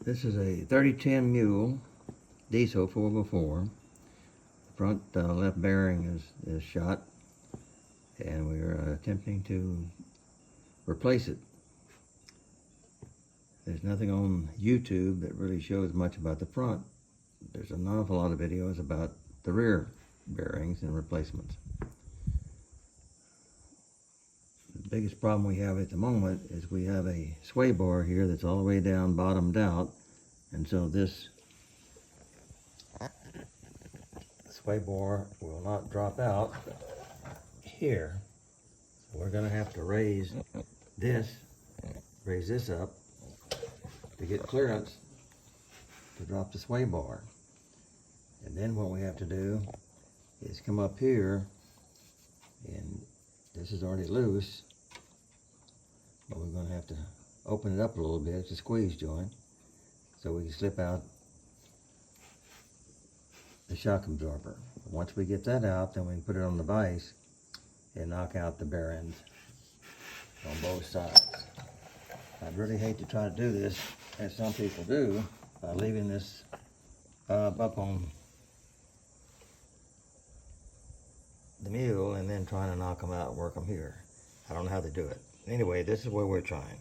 This is a 3010 MULE diesel 4x4. The front left bearing is shot, and we're attempting to replace it. There's nothing on YouTube that really shows much about the front. There's an awful lot of videos about the rear bearings and replacements. The biggest problem we have at the moment is we have a sway bar here that's all the way down, bottomed out, and so this sway bar will not drop out here. So we're going to have to raise this up to get clearance to drop the sway bar. And then what we have to do is come up here, and this is already loose, but we're going to have to open it up a little bit. It's a squeeze joint, so we can slip out the shock absorber. Once we get that out, then we can put it on the vise and knock out the bearings on both sides. I'd really hate to try to do this, as some people do, by leaving this up on the mule and then trying to knock them out and work them here. I don't know how they do it. Anyway, this is where we're trying.